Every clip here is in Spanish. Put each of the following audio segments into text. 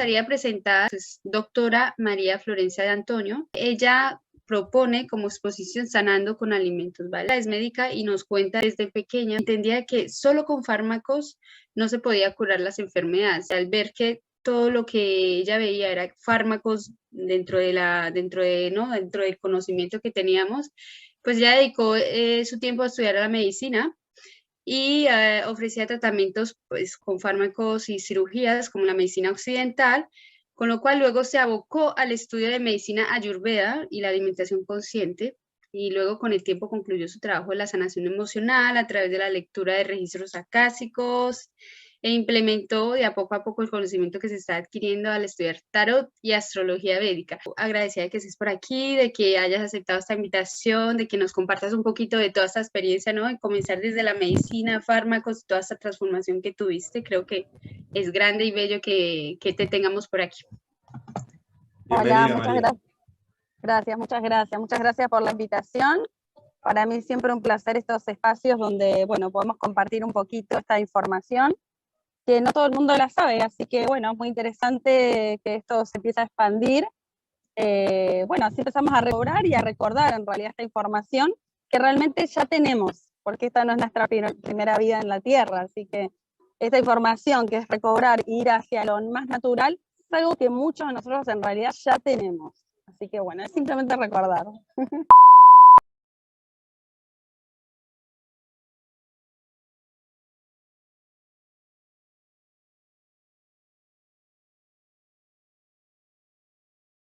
gustaría presentar es doctora María Florencia de Antonio. Ella propone como exposición Sanando con Alimentos, ¿vale? Es médica y nos cuenta desde pequeña, entendía que solo con fármacos no se podía curar las enfermedades. Al ver que todo lo que ella veía era fármacos dentro del conocimiento que teníamos, pues ya dedicó su tiempo a estudiar la medicina y ofrecía tratamientos pues, con fármacos y cirugías como la medicina occidental, con lo cual luego se abocó al estudio de medicina ayurveda y la alimentación consciente, y luego con el tiempo concluyó su trabajo en la sanación emocional a través de la lectura de registros acásicos e implementó de a poco el conocimiento que se está adquiriendo al estudiar tarot y astrología védica. Agradecida de que estés por aquí, de que hayas aceptado esta invitación, de que nos compartas un poquito de toda esta experiencia, ¿no? De comenzar desde la medicina, fármacos, toda esta transformación que tuviste. Creo que es grande y bello que te tengamos por aquí. Hola, muchas gracias. Muchas gracias por la invitación. Para mí siempre un placer estos espacios donde, bueno, podemos compartir un poquito esta información, que no todo el mundo la sabe, así que, bueno, es muy interesante que esto se empiece a expandir. Bueno, así empezamos a recobrar y a recordar en realidad esta información que realmente ya tenemos, porque esta no es nuestra primera vida en la Tierra, así que esta información que es recobrar e ir hacia lo más natural es algo que muchos de nosotros en realidad ya tenemos. Así que bueno, es simplemente recordar.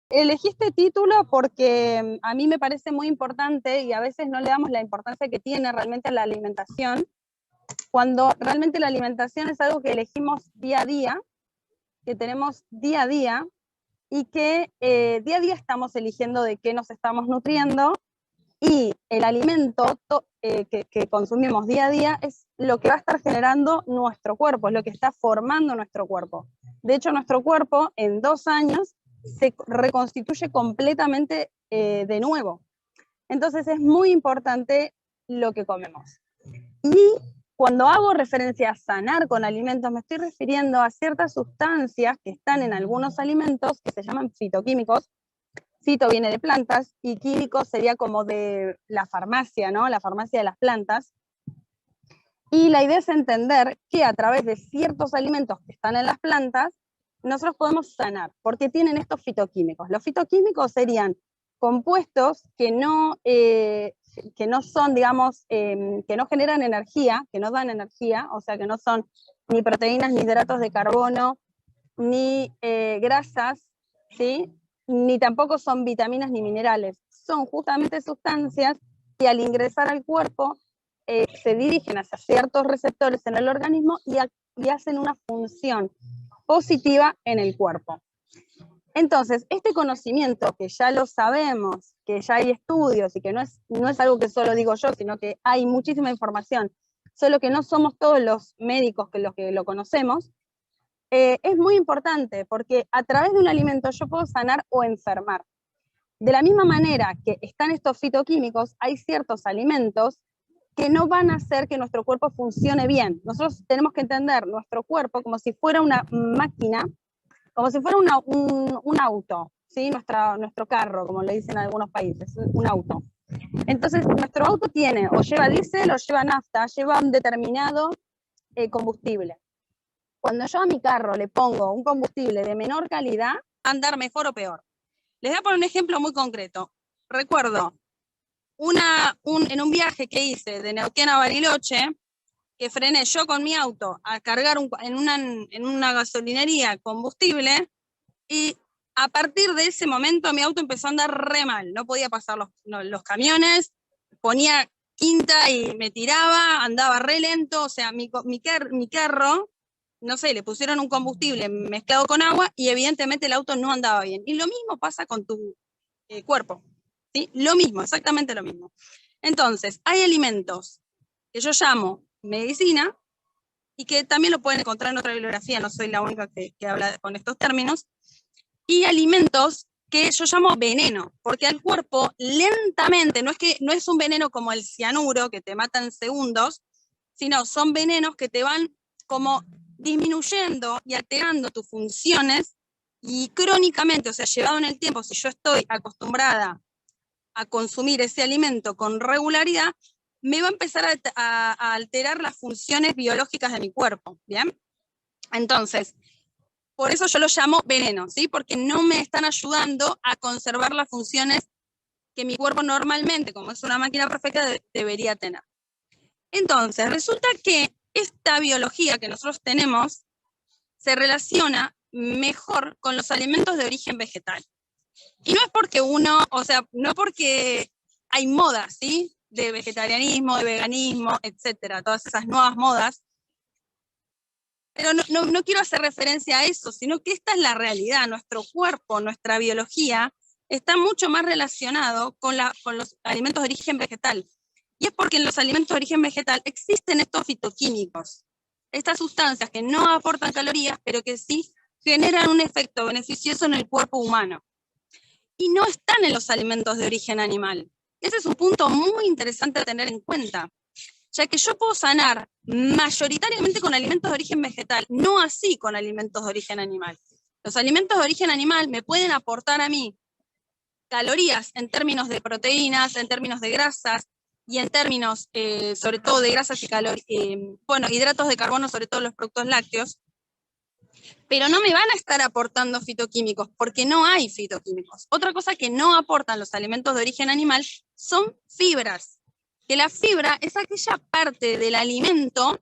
Elegí este título porque a mí me parece muy importante y a veces no le damos la importancia que tiene realmente la alimentación, cuando realmente la alimentación es algo que elegimos día a día, que tenemos día a día, y que día a día estamos eligiendo de qué nos estamos nutriendo, y el alimento que consumimos día a día es lo que va a estar generando nuestro cuerpo, es lo que está formando nuestro cuerpo. De hecho, nuestro cuerpo en 2 años se reconstituye completamente de nuevo. Entonces es muy importante lo que comemos. Y cuando hago referencia a sanar con alimentos, me estoy refiriendo a ciertas sustancias que están en algunos alimentos que se llaman fitoquímicos. Fito viene de plantas y químico sería como de la farmacia, ¿no? La farmacia de las plantas. Y la idea es entender que a través de ciertos alimentos que están en las plantas, nosotros podemos sanar, porque tienen estos fitoquímicos. Los fitoquímicos serían compuestos que no son, digamos, que no generan energía, que no dan energía, o sea, que no son ni proteínas, ni hidratos de carbono, ni grasas, ¿sí? Ni tampoco son vitaminas ni minerales. Son justamente sustancias que al ingresar al cuerpo se dirigen hacia ciertos receptores en el organismo y hacen una función positiva en el cuerpo. Entonces, este conocimiento que ya lo sabemos, que ya hay estudios y que no es algo que solo digo yo, sino que hay muchísima información, solo que no somos todos los médicos que lo conocemos, es muy importante porque a través de un alimento yo puedo sanar o enfermar. De la misma manera que están estos fitoquímicos, hay ciertos alimentos que no van a hacer que nuestro cuerpo funcione bien. Nosotros tenemos que entender nuestro cuerpo como si fuera una máquina, como si fuera un auto, ¿sí? Nuestro carro, como le dicen en algunos países, un auto. Entonces, nuestro auto tiene, o lleva diésel, o lleva nafta, lleva un determinado combustible. Cuando yo a mi carro le pongo un combustible de menor calidad, va a andar mejor o peor. Les voy a poner un ejemplo muy concreto. Recuerdo en un viaje que hice de Neuquén a Bariloche, que frené yo con mi auto a cargar en una gasolinería combustible, y a partir de ese momento mi auto empezó a andar re mal. No podía pasar los camiones, ponía quinta y me tiraba, andaba re lento, o sea, mi carro, no sé, le pusieron un combustible mezclado con agua y evidentemente el auto no andaba bien. Y lo mismo pasa con tu cuerpo, ¿sí? Lo mismo, exactamente lo mismo. Entonces, hay alimentos que yo llamo medicina y que también lo pueden encontrar en otra bibliografía, no soy la única que habla con estos términos, y alimentos que yo llamo veneno, porque al cuerpo lentamente, no es un veneno como el cianuro que te mata en segundos, sino son venenos que te van como disminuyendo y alterando tus funciones y crónicamente, o sea, llevado en el tiempo, si yo estoy acostumbrada a consumir ese alimento con regularidad, me va a empezar a alterar las funciones biológicas de mi cuerpo, ¿bien? Entonces, por eso yo lo llamo veneno, ¿sí? Porque no me están ayudando a conservar las funciones que mi cuerpo normalmente, como es una máquina perfecta, debería tener. Entonces, resulta que esta biología que nosotros tenemos se relaciona mejor con los alimentos de origen vegetal. Y no es porque uno, o sea, no porque hay modas, ¿sí? De vegetarianismo, de veganismo, etcétera, todas esas nuevas modas. Pero no quiero hacer referencia a eso, sino que esta es la realidad. Nuestro cuerpo, nuestra biología, está mucho más relacionado con los alimentos de origen vegetal. Y es porque en los alimentos de origen vegetal existen estos fitoquímicos, estas sustancias que no aportan calorías, pero que sí generan un efecto beneficioso en el cuerpo humano. Y no están en los alimentos de origen animal. Ese es un punto muy interesante a tener en cuenta, ya que yo puedo sanar mayoritariamente con alimentos de origen vegetal, no así con alimentos de origen animal. Los alimentos de origen animal me pueden aportar a mí calorías en términos de proteínas, en términos de grasas, y en términos, sobre todo de grasas y hidratos de carbono, sobre todo los productos lácteos, pero no me van a estar aportando fitoquímicos, porque no hay fitoquímicos. Otra cosa que no aportan los alimentos de origen animal son fibras, que la fibra es aquella parte del alimento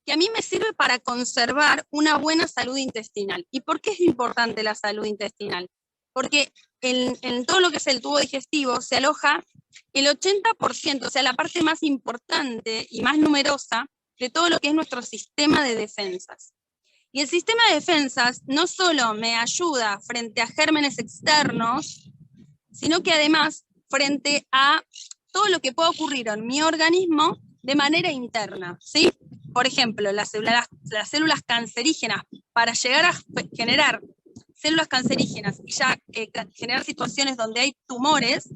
que a mí me sirve para conservar una buena salud intestinal. ¿Y por qué es importante la salud intestinal? Porque en todo lo que es el tubo digestivo se aloja el 80%, o sea, la parte más importante y más numerosa de todo lo que es nuestro sistema de defensas. Y el sistema de defensas no solo me ayuda frente a gérmenes externos, sino que además frente a todo lo que pueda ocurrir en mi organismo de manera interna, ¿sí? Por ejemplo, las células cancerígenas, para llegar a generar células cancerígenas y ya generar situaciones donde hay tumores,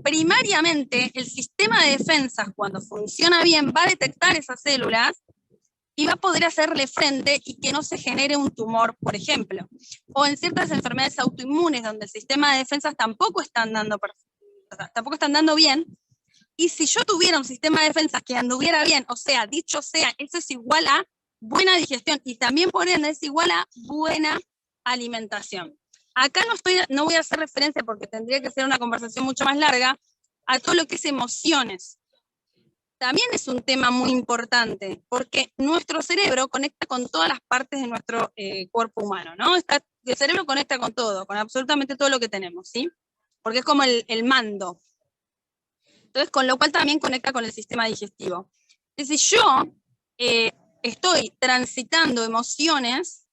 primariamente el sistema de defensas, cuando funciona bien, va a detectar esas células y va a poder hacerle frente y que no se genere un tumor, por ejemplo. O en ciertas enfermedades autoinmunes donde el sistema de defensas tampoco están dando bien. Y si yo tuviera un sistema de defensas que anduviera bien, o sea, dicho sea, eso es igual a buena digestión y también por ende es igual a buena alimentación. Acá no voy a hacer referencia porque tendría que ser una conversación mucho más larga a todo lo que es emociones. También es un tema muy importante, porque nuestro cerebro conecta con todas las partes de nuestro cuerpo humano, ¿no? El cerebro conecta con todo, con absolutamente todo lo que tenemos, ¿sí? Porque es como el mando. Entonces, con lo cual también conecta con el sistema digestivo. Entonces, si yo estoy transitando emociones,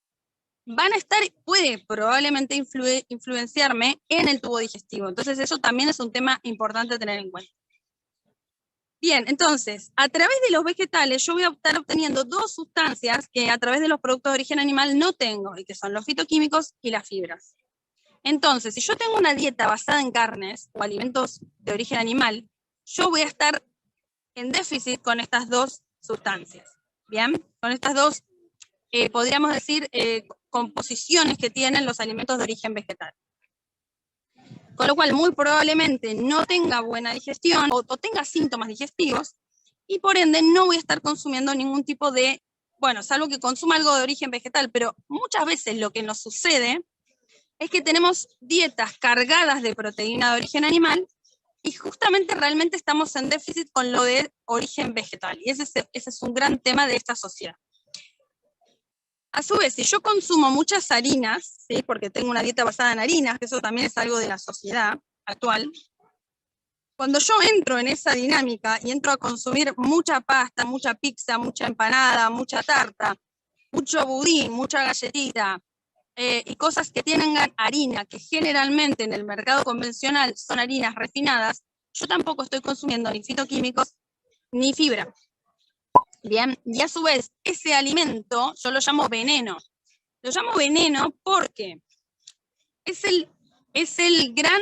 puede probablemente influenciarme en el tubo digestivo. Entonces, eso también es un tema importante a tener en cuenta. Bien, entonces, a través de los vegetales yo voy a estar obteniendo dos sustancias que a través de los productos de origen animal no tengo, y que son los fitoquímicos y las fibras. Entonces, si yo tengo una dieta basada en carnes o alimentos de origen animal, yo voy a estar en déficit con estas dos sustancias. Bien, con estas dos, podríamos decir, composiciones que tienen los alimentos de origen vegetal. Con lo cual muy probablemente no tenga buena digestión o tenga síntomas digestivos y por ende no voy a estar consumiendo ningún tipo de, bueno, salvo que consuma algo de origen vegetal, pero muchas veces lo que nos sucede es que tenemos dietas cargadas de proteína de origen animal y justamente realmente estamos en déficit con lo de origen vegetal. Y ese es un gran tema de esta sociedad. A su vez, si yo consumo muchas harinas, ¿sí? Porque tengo una dieta basada en harinas, que eso también es algo de la sociedad actual, cuando yo entro en esa dinámica y entro a consumir mucha pasta, mucha pizza, mucha empanada, mucha tarta, mucho budín, mucha galletita, y cosas que tienen harina, que generalmente en el mercado convencional son harinas refinadas, yo tampoco estoy consumiendo ni fitoquímicos ni fibra. Bien, y a su vez, ese alimento yo lo llamo veneno. Lo llamo veneno porque es el gran,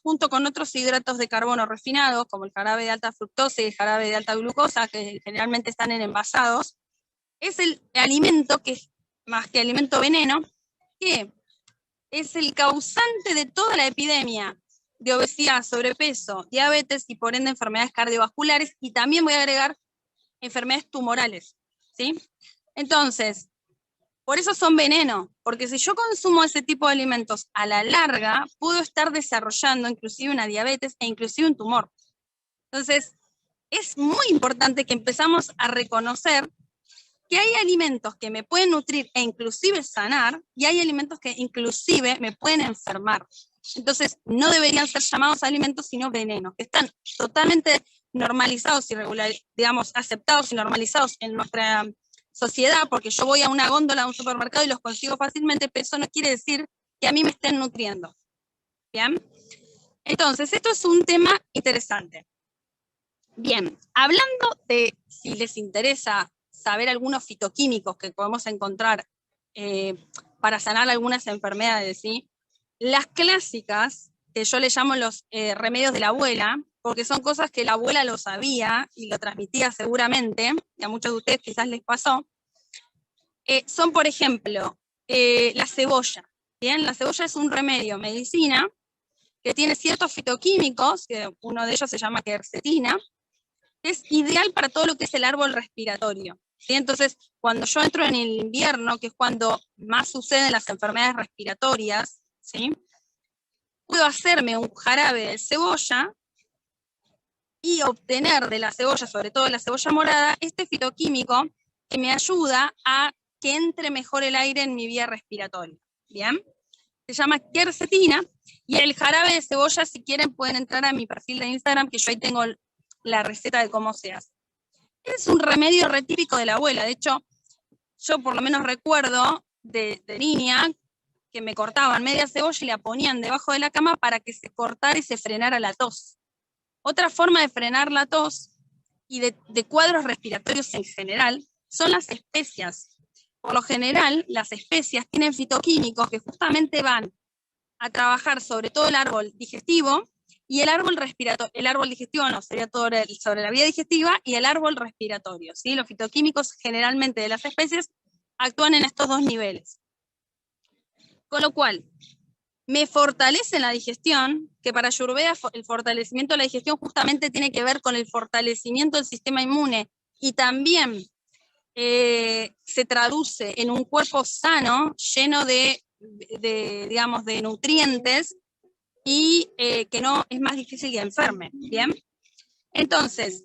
junto con otros hidratos de carbono refinados, como el jarabe de alta fructosa y el jarabe de alta glucosa, que generalmente están en envasados, es el alimento que, más que alimento veneno, que es el causante de toda la epidemia de obesidad, sobrepeso, diabetes y por ende enfermedades cardiovasculares, y también voy a agregar enfermedades tumorales, ¿sí? Entonces, por eso son veneno, porque si yo consumo ese tipo de alimentos a la larga, puedo estar desarrollando inclusive una diabetes e inclusive un tumor. Entonces, es muy importante que empezamos a reconocer que hay alimentos que me pueden nutrir e inclusive sanar, y hay alimentos que inclusive me pueden enfermar. Entonces, no deberían ser llamados alimentos, sino venenos, que están totalmente normalizados y digamos, aceptados y normalizados en nuestra sociedad, porque yo voy a una góndola, a un supermercado y los consigo fácilmente, pero eso no quiere decir que a mí me estén nutriendo. ¿Bien? Entonces, esto es un tema interesante. Bien, hablando de, si les interesa saber algunos fitoquímicos que podemos encontrar para sanar algunas enfermedades, ¿sí? Las clásicas, que yo le llamo los remedios de la abuela, porque son cosas que la abuela lo sabía y lo transmitía seguramente, y a muchos de ustedes quizás les pasó, son, por ejemplo, la cebolla. ¿Bien? La cebolla es un remedio, medicina, que tiene ciertos fitoquímicos, que uno de ellos se llama quercetina, que es ideal para todo lo que es el árbol respiratorio. ¿Sí? Entonces, cuando yo entro en el invierno, que es cuando más suceden las enfermedades respiratorias, ¿sí? Puedo hacerme un jarabe de cebolla y obtener de la cebolla, sobre todo de la cebolla morada, este fitoquímico que me ayuda a que entre mejor el aire en mi vía respiratoria. ¿Bien? Se llama quercetina, y el jarabe de cebolla, si quieren, pueden entrar a mi perfil de Instagram, que yo ahí tengo la receta de cómo se hace. Es un remedio re típico de la abuela. De hecho, yo por lo menos recuerdo de niña que me cortaban media cebolla y la ponían debajo de la cama para que se cortara y se frenara la tos. Otra forma de frenar la tos y de cuadros respiratorios en general son las especias. Por lo general, las especias tienen fitoquímicos que justamente van a trabajar sobre todo el árbol digestivo y el árbol respiratorio. El árbol digestivo no, sería todo sobre la vía digestiva, y el árbol respiratorio, ¿sí? Los fitoquímicos generalmente de las especies actúan en estos dos niveles. Con lo cual, me fortalece la digestión, que para Ayurveda el fortalecimiento de la digestión justamente tiene que ver con el fortalecimiento del sistema inmune, y también se traduce en un cuerpo sano, lleno digamos, de nutrientes, y que no es más difícil que enferme. ¿Bien? Entonces,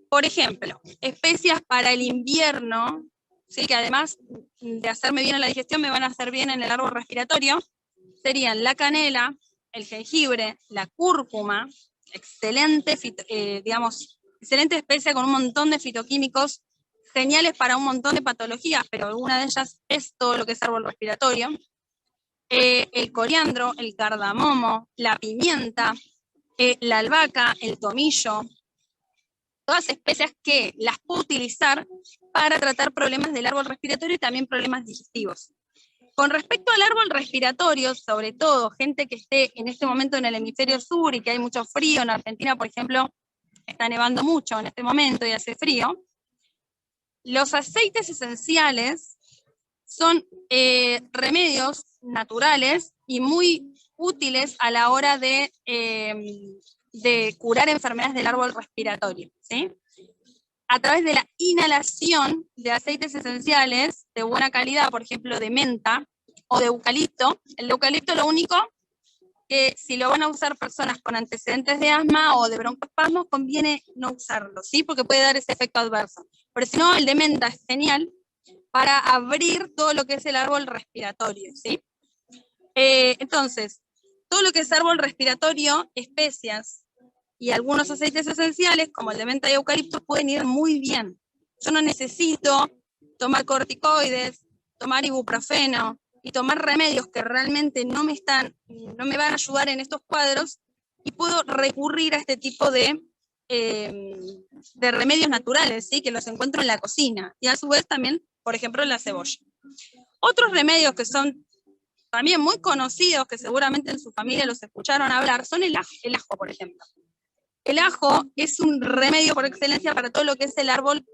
por ejemplo, especias para el invierno, ¿sí? Que además de hacerme bien en la digestión, me van a hacer bien en el árbol respiratorio, serían la canela, el jengibre, la cúrcuma, excelente, digamos, excelente especia con un montón de fitoquímicos geniales para un montón de patologías, pero alguna de ellas es todo lo que es árbol respiratorio. El coriandro, el cardamomo, la pimienta, la albahaca, el tomillo, todas especias que las puedo utilizar para tratar problemas del árbol respiratorio y también problemas digestivos. Con respecto al árbol respiratorio, sobre todo gente que esté en este momento en el hemisferio sur y que hay mucho frío, en Argentina, por ejemplo, está nevando mucho en este momento y hace frío, los aceites esenciales son remedios naturales y muy útiles a la hora de curar enfermedades del árbol respiratorio, ¿sí? A través de la inhalación de aceites esenciales de buena calidad, por ejemplo, de menta o de eucalipto. El eucalipto, lo único que si lo van a usar personas con antecedentes de asma o de broncoespasmos, conviene no usarlo, ¿sí? Porque puede dar ese efecto adverso. Pero si no, el de menta es genial para abrir todo lo que es el árbol respiratorio, ¿sí? Entonces, todo lo que es árbol respiratorio, especias y algunos aceites esenciales, como el de menta y eucalipto, pueden ir muy bien. Yo no necesito tomar corticoides, tomar ibuprofeno y tomar remedios que realmente no me van a ayudar en estos cuadros, y puedo recurrir a este tipo de remedios naturales, ¿sí? Que los encuentro en la cocina, y a su vez también, por ejemplo, la cebolla. Otros remedios que son también muy conocidos, que seguramente en su familia los escucharon hablar, son el ajo, por ejemplo. El ajo es un remedio por excelencia para todo lo que es el árbol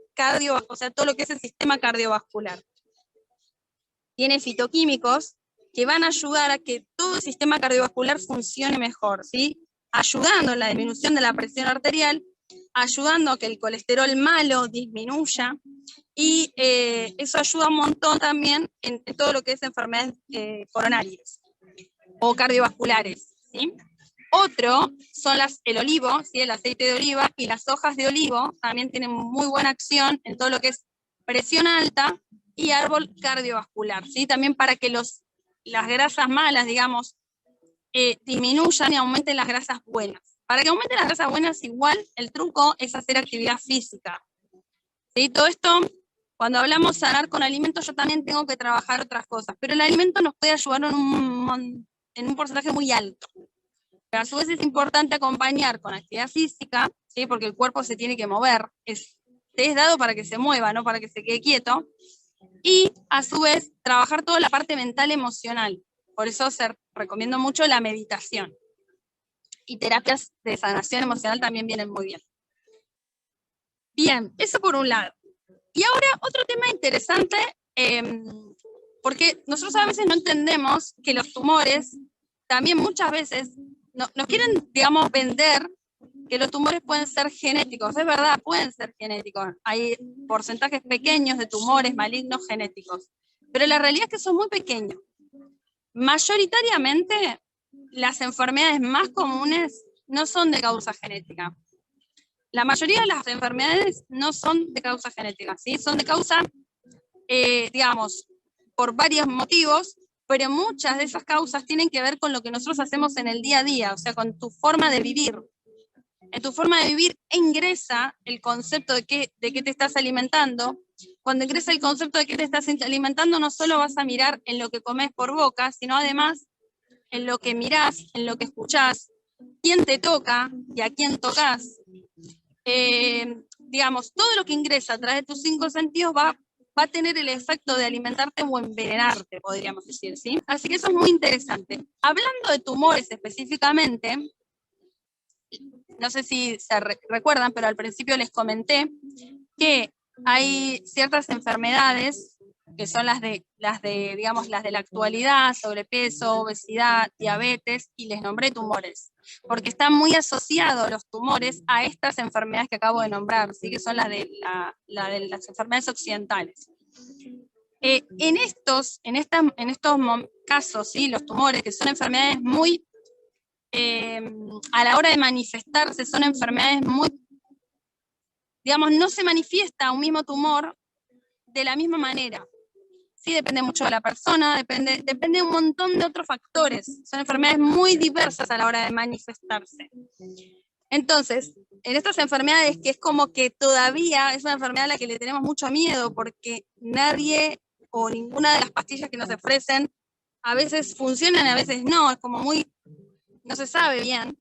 o sea, todo lo que es el sistema cardiovascular. Tiene fitoquímicos que van a ayudar a que todo el sistema cardiovascular funcione mejor, ¿sí? Ayudando en la disminución de la presión arterial, ayudando a que el colesterol malo disminuya, y eso ayuda un montón también en todo lo que es enfermedades coronarias o cardiovasculares, ¿sí? Otro son el olivo, ¿sí? El aceite de oliva, y las hojas de olivo también tienen muy buena acción en todo lo que es presión alta y árbol cardiovascular, ¿sí? También para que las grasas malas, digamos, disminuyan y aumenten las grasas buenas. Para que aumenten las grasas buenas, igual el truco es hacer actividad física, ¿sí? Todo esto, cuando hablamos sanar con alimentos, yo también tengo que trabajar otras cosas, pero el alimento nos puede ayudar en un porcentaje muy alto. Pero a su vez es importante acompañar con actividad física, ¿sí? Porque el cuerpo se tiene que mover, es dado para que se mueva, no para que se quede quieto, y a su vez trabajar toda la parte mental emocional. Por eso recomiendo mucho la meditación. Y terapias de sanación emocional también vienen muy bien. Bien, eso por un lado. Y ahora otro tema interesante, porque nosotros a veces no entendemos que los tumores también muchas veces nos quieren, digamos, vender que los tumores pueden ser genéticos. Es verdad, pueden ser genéticos. Hay porcentajes pequeños de tumores malignos genéticos, pero la realidad es que son muy pequeños. Mayoritariamente, las enfermedades más comunes no son de causa genética. La mayoría de las enfermedades no son de causa genética, ¿sí? Son de causa, digamos, por varios motivos, pero muchas de esas causas tienen que ver con lo que nosotros hacemos en el día a día, o sea, con tu forma de vivir. En tu forma de vivir ingresa el concepto de qué te estás alimentando. Cuando ingresa el concepto de qué te estás alimentando, no solo vas a mirar en lo que comes por boca, sino además en lo que mirás, en lo que escuchás, quién te toca y a quién tocas. Digamos, todo lo que ingresa a través de tus 5 sentidos va a tener el efecto de alimentarte o envenenarte, podríamos decir, ¿sí? Así que eso es muy interesante. Hablando de tumores específicamente, no sé si se recuerdan, pero al principio les comenté que hay ciertas enfermedades que son las de la actualidad, sobrepeso, obesidad, diabetes, y les nombré tumores, porque están muy asociados los tumores a estas enfermedades que acabo de nombrar, ¿sí? Que son las de las enfermedades occidentales. En estos casos, ¿sí? Los tumores, que son enfermedades muy, a la hora de manifestarse, son enfermedades muy, digamos, no se manifiesta un mismo tumor de la misma manera. Sí, depende mucho de la persona, depende de un montón de otros factores. Son enfermedades muy diversas a la hora de manifestarse. Entonces, en estas enfermedades, que es como que todavía es una enfermedad a la que le tenemos mucho miedo, porque nadie o ninguna de las pastillas que nos ofrecen a veces funcionan, a veces no, es como muy, no se sabe bien.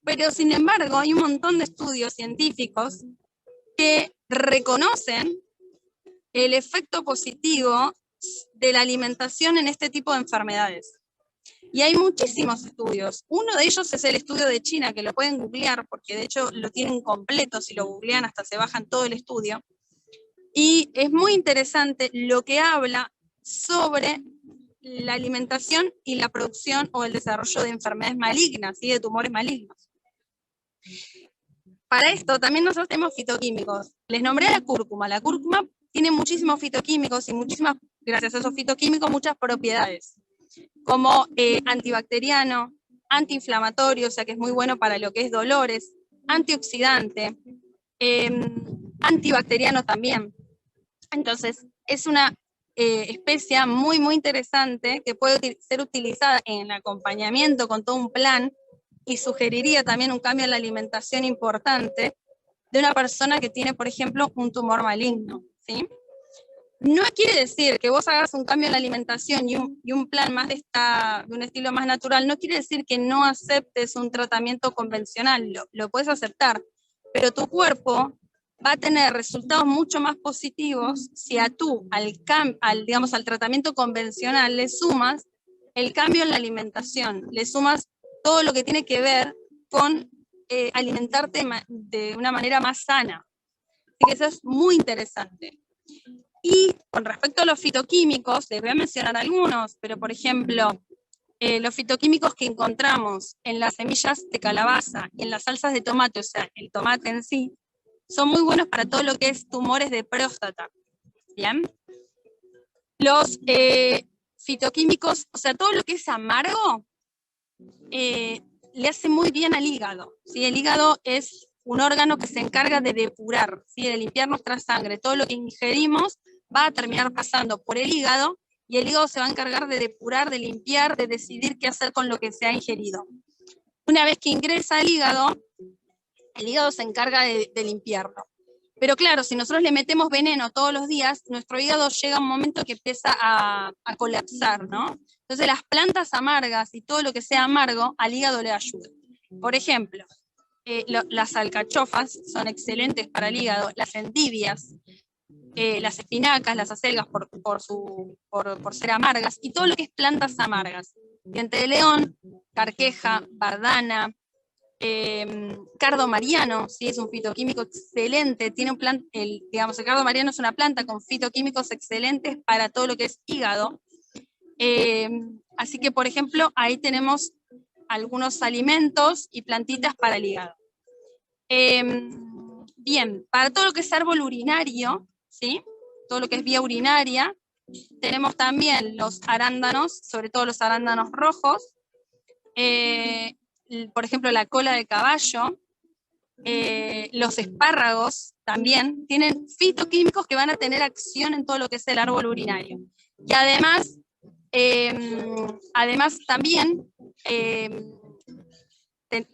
Pero sin embargo, hay un montón de estudios científicos que reconocen el efecto positivo de la alimentación en este tipo de enfermedades. Y hay muchísimos estudios. Uno de ellos es el estudio de China, que lo pueden googlear, porque de hecho lo tienen completo, si lo googlean hasta se bajan todo el estudio. Y es muy interesante lo que habla sobre la alimentación y la producción o el desarrollo de enfermedades malignas, ¿sí? De tumores malignos. Para esto también nosotros tenemos fitoquímicos. Les nombré la cúrcuma. La cúrcuma tiene muchísimos fitoquímicos y gracias a esos fitoquímicos, muchas propiedades, como antibacteriano, antiinflamatorio, o sea que es muy bueno para lo que es dolores, antioxidante, antibacteriano también. Entonces, es una especia muy, muy interesante que puede ser utilizada en acompañamiento con todo un plan, y sugeriría también un cambio en la alimentación importante de una persona que tiene, por ejemplo, un tumor maligno, ¿sí? No quiere decir que vos hagas un cambio en la alimentación y un plan más de un estilo más natural, no quiere decir que no aceptes un tratamiento convencional, lo puedes aceptar, pero tu cuerpo va a tener resultados mucho más positivos si al tratamiento convencional le sumas el cambio en la alimentación, le sumas todo lo que tiene que ver con alimentarte de una manera más sana. Así que eso es muy interesante. Y con respecto a los fitoquímicos, les voy a mencionar algunos, pero por ejemplo, los fitoquímicos que encontramos en las semillas de calabaza y en las salsas de tomate, o sea, el tomate en sí, son muy buenos para todo lo que es tumores de próstata. ¿Bien? Los fitoquímicos, o sea, todo lo que es amargo, le hace muy bien al hígado. ¿Sí? El hígado es un órgano que se encarga de depurar, ¿sí? De limpiar nuestra sangre. Todo lo que ingerimos va a terminar pasando por el hígado, y el hígado se va a encargar de depurar, de limpiar, de decidir qué hacer con lo que se ha ingerido. Una vez que ingresa al hígado, el hígado se encarga de limpiarlo. Pero claro, si nosotros le metemos veneno todos los días, nuestro hígado llega a un momento que empieza a colapsar, ¿no? Entonces las plantas amargas y todo lo que sea amargo, al hígado le ayuda. Por ejemplo, las alcachofas son excelentes para el hígado, las endivias, las espinacas, las acelgas por ser amargas, y todo lo que es plantas amargas. Diente de león, carqueja, bardana, cardo mariano, ¿sí? Es un fitoquímico excelente, tiene digamos, el cardo mariano es una planta con fitoquímicos excelentes para todo lo que es hígado. Así que, por ejemplo, ahí tenemos algunos alimentos y plantitas para el hígado. Bien, para todo lo que es árbol urinario, ¿sí? Todo lo que es vía urinaria, tenemos también los arándanos, sobre todo los arándanos rojos, por ejemplo, la cola de caballo, los espárragos también tienen fitoquímicos que van a tener acción en todo lo que es el árbol urinario. Y además también,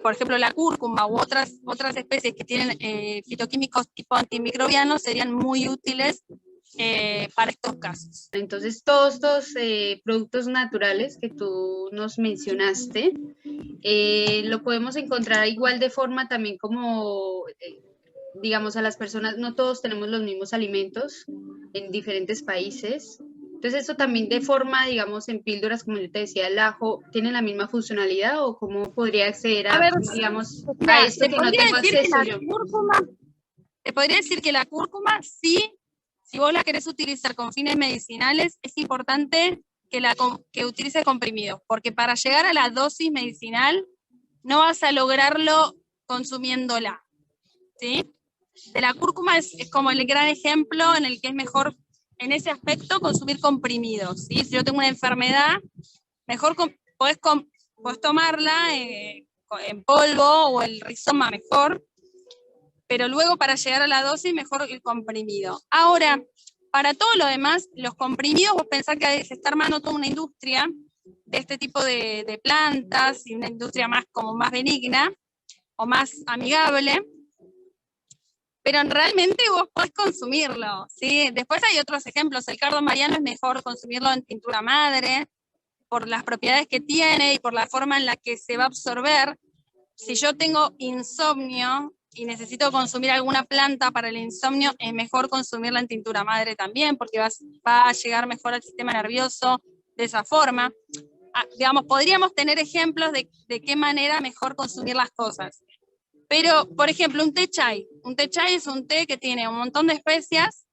por ejemplo, la cúrcuma u otras especies que tienen fitoquímicos tipo antimicrobianos serían muy útiles para estos casos. Entonces, todos estos productos naturales que tú nos mencionaste, lo podemos encontrar igual de forma también como, digamos, a las personas, no todos tenemos los mismos alimentos en diferentes países. Entonces, eso también de forma, digamos, en píldoras, como yo te decía, el ajo, ¿tiene la misma funcionalidad o cómo podría acceder a ver, digamos, mira, a esto que no tengo acceso yo? Te podría decir que la cúrcuma, sí, si vos la querés utilizar con fines medicinales, es importante que utilices comprimidos, porque para llegar a la dosis medicinal no vas a lograrlo consumiéndola, ¿sí? De la cúrcuma es como el gran ejemplo en el que es mejor, en ese aspecto, consumir comprimidos, ¿sí? Si yo tengo una enfermedad, mejor podés tomarla en polvo, o el rizoma mejor, pero luego para llegar a la dosis mejor el comprimido. Ahora, para todo lo demás, los comprimidos, vos pensás que se está armando toda una industria de este tipo de plantas, y una industria como más benigna o más amigable, pero realmente vos podés consumirlo, ¿sí? Después hay otros ejemplos, el cardo mariano es mejor consumirlo en tintura madre, por las propiedades que tiene y por la forma en la que se va a absorber. Si yo tengo insomnio y necesito consumir alguna planta para el insomnio, es mejor consumirla en tintura madre también, porque va a llegar mejor al sistema nervioso de esa forma. Digamos, podríamos tener ejemplos de qué manera mejor consumir las cosas. Pero, por ejemplo, un té chai. Un té chai es un té que tiene un montón de especias: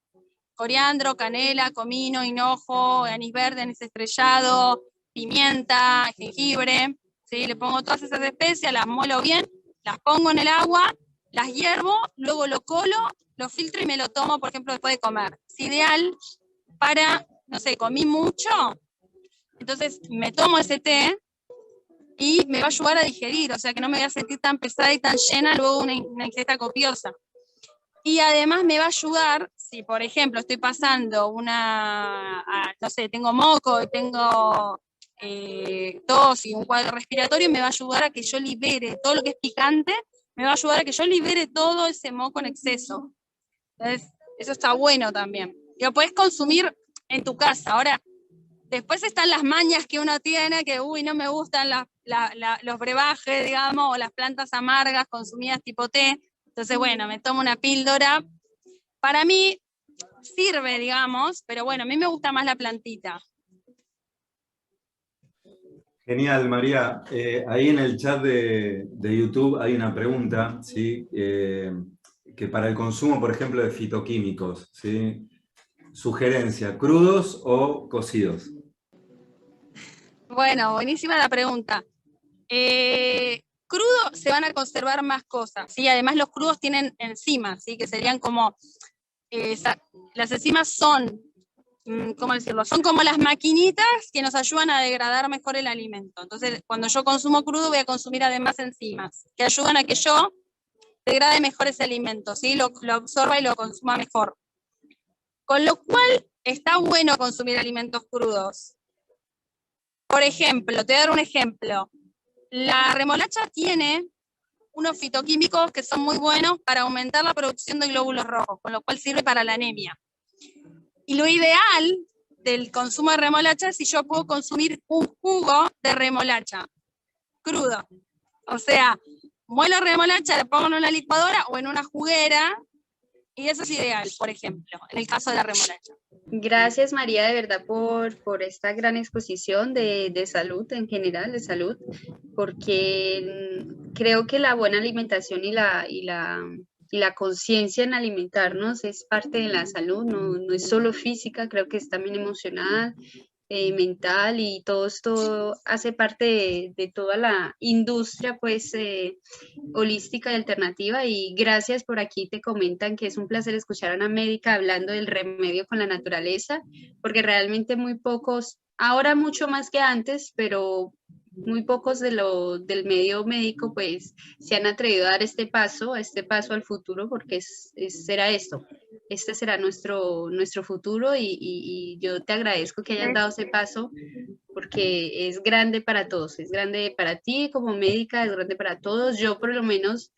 coriandro, canela, comino, hinojo, anís verde, anís estrellado, pimienta, jengibre, ¿sí? Le pongo todas esas especias, las muelo bien, las pongo en el agua, las hiervo, luego lo colo, lo filtro y me lo tomo, por ejemplo, después de comer. Es ideal para, no sé, comí mucho, entonces me tomo ese té y me va a ayudar a digerir, o sea que no me voy a sentir tan pesada y tan llena luego una ingesta copiosa. Y además me va a ayudar, si por ejemplo estoy pasando no sé, tengo moco, tengo tos y un cuadro respiratorio, me va a ayudar a que yo libere todo lo que es picante, me va a ayudar a que yo libere todo ese moco en exceso. Entonces, eso está bueno también. Y lo puedes consumir en tu casa. Ahora, después están las mañas que uno tiene, que no me gustan los brebajes, digamos, o las plantas amargas consumidas tipo té. Entonces, bueno, me tomo una píldora. Para mí sirve, digamos, pero bueno, a mí me gusta más la plantita. Genial, María. Ahí en el chat de YouTube hay una pregunta, ¿sí? Que para el consumo, por ejemplo, de fitoquímicos, ¿sí? sugerencia, ¿crudos o cocidos? Bueno, buenísima la pregunta. Crudo se van a conservar más cosas, ¿sí? Además los crudos tienen enzimas, ¿sí? Que serían como, las enzimas son, ¿cómo decirlo? Son como las maquinitas que nos ayudan a degradar mejor el alimento. Entonces, cuando yo consumo crudo voy a consumir además enzimas, que ayudan a que yo degrade mejor ese alimento, ¿sí? Lo absorba y lo consuma mejor. Con lo cual, está bueno consumir alimentos crudos. Por ejemplo, te voy a dar un ejemplo. La remolacha tiene unos fitoquímicos que son muy buenos para aumentar la producción de glóbulos rojos, con lo cual sirve para la anemia. Y lo ideal del consumo de remolacha es si yo puedo consumir un jugo de remolacha crudo. O sea, muelo remolacha, le pongo en una licuadora o en una juguera, y eso es ideal, por ejemplo, en el caso de la remolacha. Gracias, María, de verdad, por esta gran exposición de salud en general, de salud, porque creo que la buena alimentación y la conciencia en alimentarnos es parte de la salud, no es solo física, creo que es también emocional, mental, y todo esto hace parte de toda la industria pues holística y alternativa. Y gracias, por aquí te comentan que es un placer escuchar a una médica hablando del remedio con la naturaleza, porque realmente muy pocos, ahora mucho más que antes, pero muy pocos del medio médico pues se han atrevido a dar este paso al futuro, porque será esto. Este será nuestro futuro, y yo te agradezco que hayan dado ese paso, porque es grande para todos, es grande para ti como médica, es grande para todos. Yo por lo menos,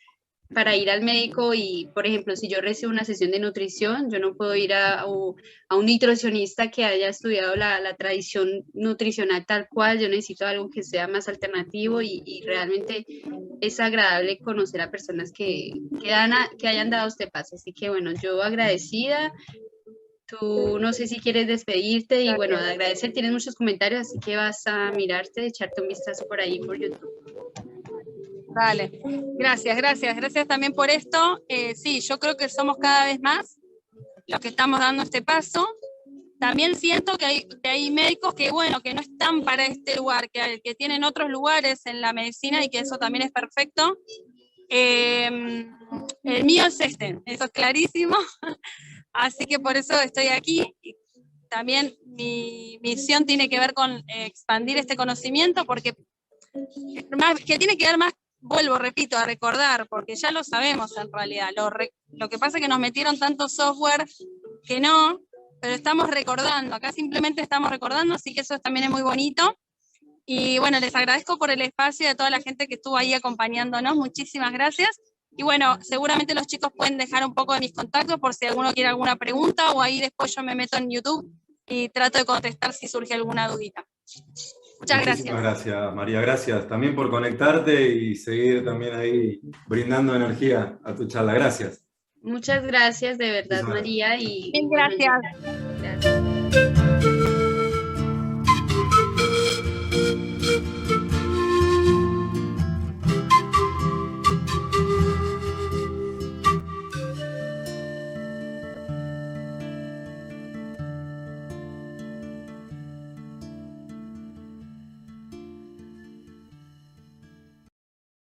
para ir al médico y, por ejemplo, si yo recibo una sesión de nutrición, yo no puedo ir a un nutricionista que haya estudiado la tradición nutricional tal cual. Yo necesito algo que sea más alternativo, y realmente es agradable conocer a personas que hayan dado este paso. Así que bueno, yo agradecida. Tú no sé si quieres despedirte, y bueno, de agradecer, tienes muchos comentarios, así que vas a mirarte, echarte un vistazo por ahí por YouTube. Dale, gracias también por esto. Sí, yo creo que somos cada vez más los que estamos dando este paso. También siento que hay médicos que, bueno, que no están para este lugar, que tienen otros lugares en la medicina, y que eso también es perfecto. El mío es este, eso es clarísimo. Así que por eso estoy aquí. También mi misión tiene que ver con expandir este conocimiento, porque que tiene que ver más, repito, a recordar, porque ya lo sabemos en realidad. Lo que pasa es que nos metieron tanto software que no, pero estamos recordando. Acá simplemente estamos recordando, así que eso también es muy bonito. Y bueno, les agradezco por el espacio de toda la gente que estuvo ahí acompañándonos. Muchísimas gracias. Y bueno, seguramente los chicos pueden dejar un poco de mis contactos por si alguno quiere alguna pregunta, o ahí después yo me meto en YouTube y trato de contestar si surge alguna dudita. Muchas gracias. Muchísimas gracias, María. Gracias también por conectarte y seguir también ahí brindando energía a tu charla. Gracias. Muchas gracias, de verdad, María. Y Bien, gracias. Gracias.